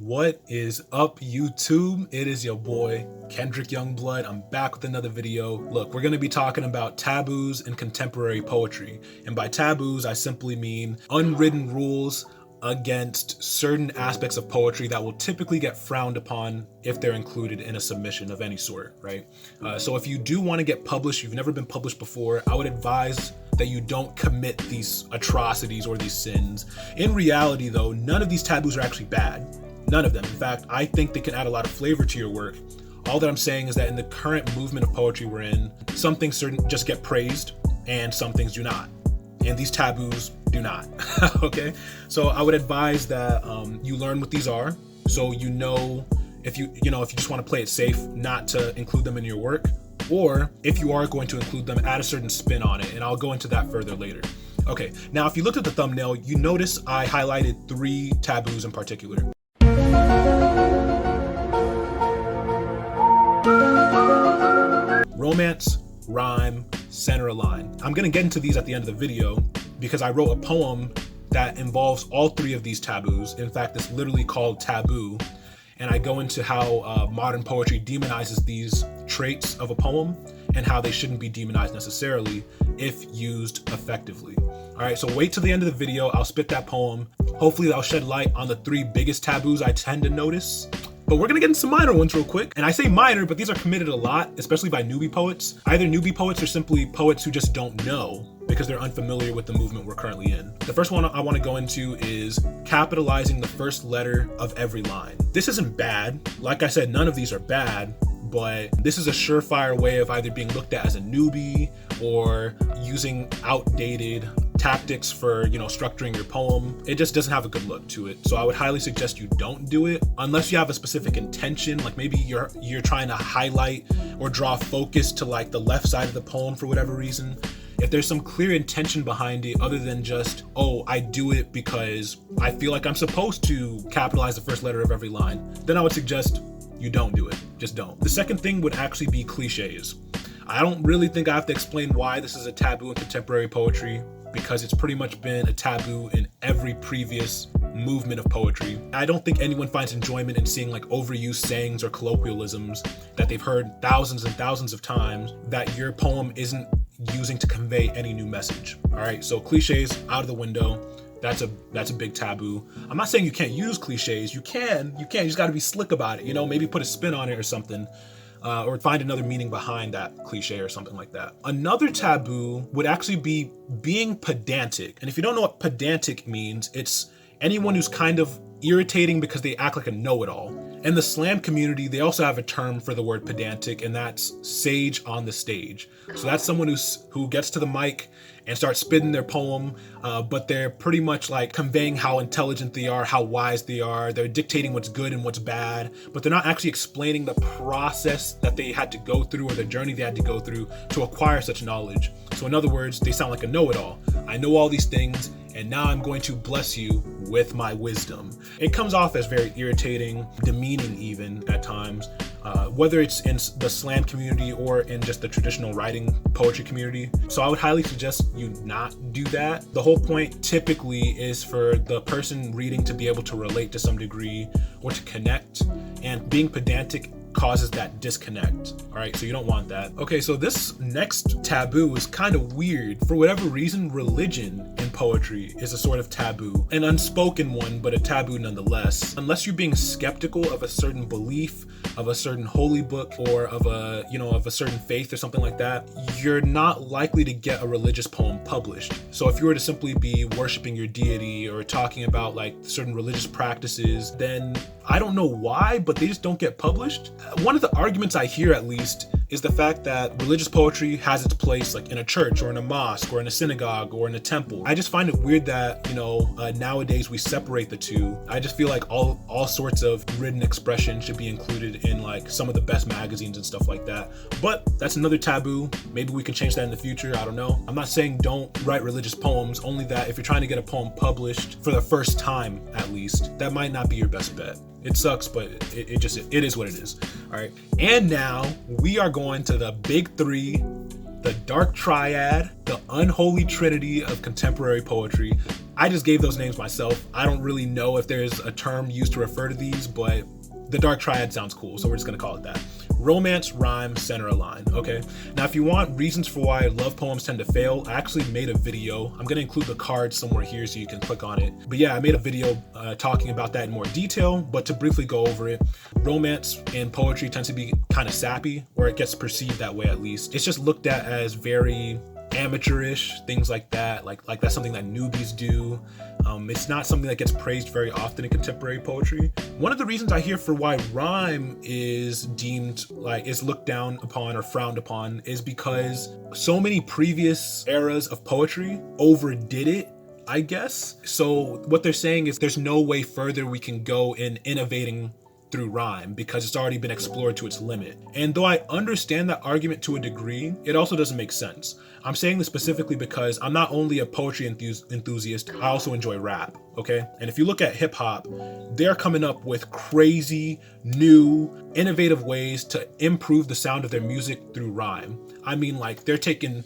What is up, YouTube? It is your boy Kendrick Youngblood. I'm back with another video. Look, we're going to be talking about taboos in contemporary poetry, and by taboos I simply mean unwritten rules against certain aspects of poetry that will typically get frowned upon if they're included in a submission of any sort, right? So if you do want to get published, you've never been published before, I would advise that you don't commit these atrocities or these sins. In reality though, none of these taboos are actually bad. None of them. In fact, I think they can add a lot of flavor to your work. All that I'm saying is that in the current movement of poetry we're in, some things certain just get praised and some things do not. And these taboos do not. Okay? So I would advise that you learn what these are, so you know if you just want to play it safe, not to include them in your work, or if you are going to include them, add a certain spin on it, and I'll go into that further later. Okay, now if you looked at the thumbnail, you notice I highlighted 3 taboos in particular. Romance, rhyme, center a line. I'm gonna get into these at the end of the video because I wrote a poem that involves all 3 of these taboos. In fact, it's literally called Taboo, and I go into how modern poetry demonizes these traits of a poem and how they shouldn't be demonized necessarily if used effectively. All right, so wait till the end of the video. I'll spit that poem. Hopefully that'll shed light on the 3 biggest taboos I tend to notice. But we're gonna get into some minor ones real quick. And I say minor, but these are committed a lot, especially by newbie poets. Either newbie poets or simply poets who just don't know because they're unfamiliar with the movement we're currently in. The first one I wanna go into is capitalizing the first letter of every line. This isn't bad. Like I said, none of these are bad, but this is a surefire way of either being looked at as a newbie or using outdated tactics for structuring your poem. It just doesn't have a good look to it, so I would highly suggest you don't do it unless you have a specific intention, like maybe you're trying to highlight or draw focus to like the left side of the poem for whatever reason. If there's some clear intention behind it other than just, oh, I do it because I feel like I'm supposed to capitalize the first letter of every line, then I would suggest you don't do it. Just don't. The second thing would actually be cliches. I don't really think I have to explain why this is a taboo in contemporary poetry, because it's pretty much been a taboo in every previous movement of poetry. I don't think anyone finds enjoyment in seeing like overused sayings or colloquialisms that they've heard thousands and thousands of times that your poem isn't using to convey any new message. All right, so cliches out of the window. That's a big taboo. I'm not saying you can't use cliches. You can. You just got to be slick about it. Maybe put a spin on it or something. Or find another meaning behind that cliche or something like that. Another taboo would actually be being pedantic. And if you don't know what pedantic means, it's anyone who's kind of irritating because they act like a know-it-all. In the slam community, they also have a term for the word pedantic, and that's sage on the stage. So that's someone who gets to the mic and starts spitting their poem, but they're pretty much like conveying how intelligent they are, how wise they are. They're dictating what's good and what's bad, but they're not actually explaining the process that they had to go through or the journey they had to go through to acquire such knowledge. So in other words, they sound like a know-it-all. I know all these things, and now I'm going to bless you with my wisdom. It comes off as very irritating, demeaning even at times, whether it's in the slam community or in just the traditional writing poetry community. So I would highly suggest you not do that. The whole point typically is for the person reading to be able to relate to some degree or to connect, and being pedantic causes that disconnect. All right, so you don't want that. Okay, so this next taboo is kind of weird. For whatever reason, religion in poetry is a sort of taboo, an unspoken one, but a taboo nonetheless. Unless you're being skeptical of a certain belief, of a certain holy book, or of a certain faith or something like that, you're not likely to get a religious poem published. So if you were to simply be worshiping your deity or talking about like certain religious practices, then I don't know why, but they just don't get published. One of the arguments I hear, at least, is the fact that religious poetry has its place like in a church or in a mosque or in a synagogue or in a temple. I just find it weird that, nowadays we separate the two. I just feel like all sorts of written expression should be included in like some of the best magazines and stuff like that. But that's another taboo. Maybe we can change that in the future. I don't know. I'm not saying don't write religious poems, only that if you're trying to get a poem published for the first time, at least, that might not be your best bet. It sucks, but it is what it is. All right. And now we are going to the big 3, the Dark Triad, the unholy trinity of contemporary poetry. I just gave those names myself. I don't really know if there's a term used to refer to these, but the Dark Triad sounds cool, so we're just gonna call it that. Romance, rhyme, center align, okay? Now, if you want reasons for why love poems tend to fail, I actually made a video. I'm gonna include the card somewhere here so you can click on it. But yeah, I made a video talking about that in more detail, but to briefly go over it, romance in poetry tends to be kind of sappy, or it gets perceived that way at least. It's just looked at as very amateurish, things like that, like that's something that newbies do. It's not something that gets praised very often in contemporary poetry. One of the reasons I hear for why rhyme is deemed like is looked down upon or frowned upon is because so many previous eras of poetry overdid it, I guess. So what they're saying is there's no way further we can go in innovating through rhyme because it's already been explored to its limit. And though I understand that argument to a degree, it also doesn't make sense. I'm saying this specifically because I'm not only a poetry enthusiast, I also enjoy rap, okay? And if you look at hip hop, they're coming up with crazy, new, innovative ways to improve the sound of their music through rhyme. I mean, like, they're taking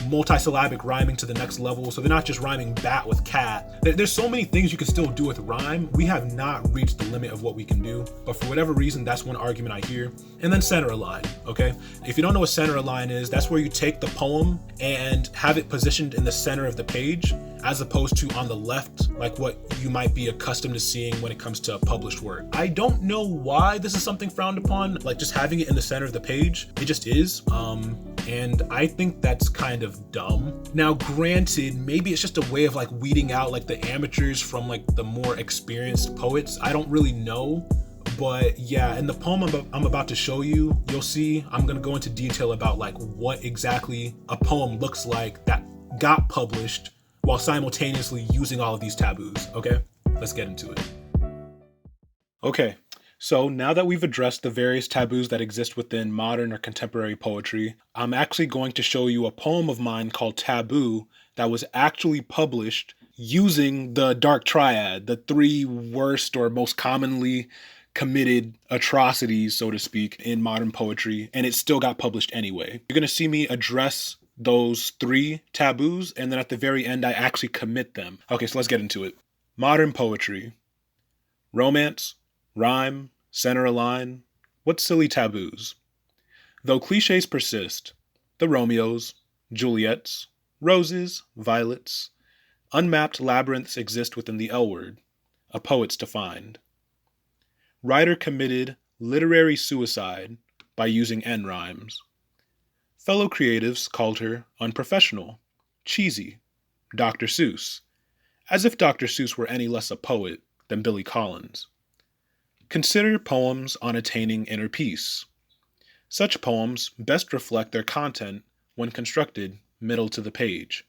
multisyllabic rhyming to the next level, so they're not just rhyming bat with cat. There's so many things you can still do with rhyme. We have not reached the limit of what we can do, but for whatever reason, that's one argument I hear. And then center align, okay? If you don't know what center align is, that's where you take the poem and have it positioned in the center of the page, as opposed to on the left, like what you might be accustomed to seeing when it comes to a published work. I don't know why this is something frowned upon, like just having it in the center of the page. It just is. And I think that's kind of dumb. Now, granted, maybe it's just a way of like weeding out like the amateurs from like the more experienced poets. I don't really know. But yeah, in the poem I'm about to show you, you'll see I'm gonna go into detail about like what exactly a poem looks like that got published while simultaneously using all of these taboos, okay? Let's get into it. Okay, so now that we've addressed the various taboos that exist within modern or contemporary poetry, I'm actually going to show you a poem of mine called Taboo that was actually published using the Dark Triad, the three worst or most commonly committed atrocities, so to speak, in modern poetry, and it still got published anyway. You're going to see me address those three taboos, and then at the very end, I actually commit them. Okay, so let's get into it. Modern poetry. Romance, rhyme, center align. What silly taboos? Though cliches persist, the Romeos, Juliets, roses, violets, unmapped labyrinths exist within the L word, a poet's to find. Writer committed literary suicide by using N rhymes. Fellow creatives called her unprofessional, cheesy, Dr. Seuss, as if Dr. Seuss were any less a poet than Billy Collins. Consider poems on attaining inner peace. Such poems best reflect their content when constructed middle to the page.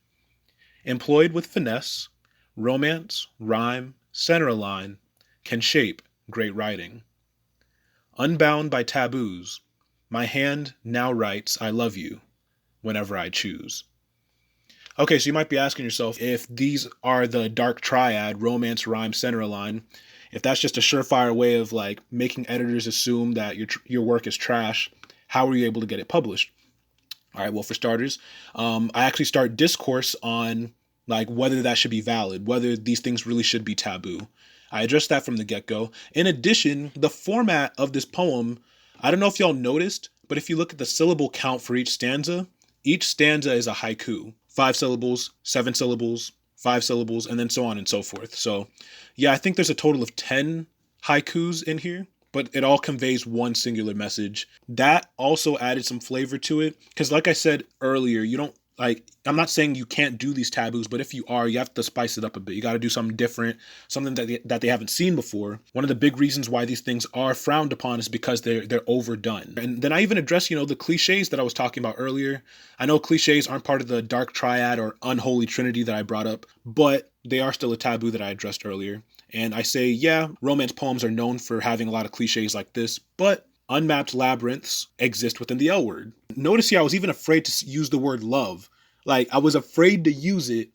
Employed with finesse, romance, rhyme, center align can shape great writing. Unbound by taboos, my hand now writes I love you whenever I choose. Okay, so you might be asking yourself if these are the Dark Triad, romance, rhyme, center align, if that's just a surefire way of like making editors assume that your work is trash, how were you able to get it published? All right, well, for starters, I actually start discourse on like whether that should be valid, whether these things really should be taboo. I addressed that from the get-go. In addition, the format of this poem, I don't know if y'all noticed, but if you look at the syllable count for each stanza is a haiku. 5 syllables, 7 syllables, 5 syllables, and then so on and so forth. So yeah, I think there's a total of 10 haikus in here, but it all conveys one singular message. That also added some flavor to it, because like I said earlier, you don't like, I'm not saying you can't do these taboos, but if you are, you have to spice it up a bit. You got to do something different, something that they haven't seen before. One of the big reasons why these things are frowned upon is because they're overdone. And then I even address, the cliches that I was talking about earlier. I know cliches aren't part of the Dark Triad or Unholy Trinity that I brought up, but they are still a taboo that I addressed earlier. And I say, yeah, romance poems are known for having a lot of cliches like this, but unmapped labyrinths exist within the L word. Notice here, I was even afraid to use the word love. Like, I was afraid to use it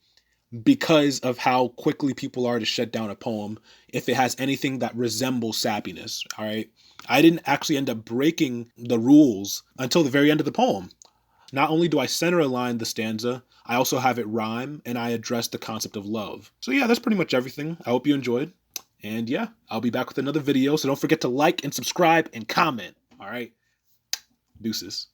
because of how quickly people are to shut down a poem if it has anything that resembles sappiness, all right? I didn't actually end up breaking the rules until the very end of the poem. Not only do I center align the stanza, I also have it rhyme, and I address the concept of love. So yeah, that's pretty much everything. I hope you enjoyed. And yeah, I'll be back with another video. So don't forget to like and subscribe and comment. All right. Deuces.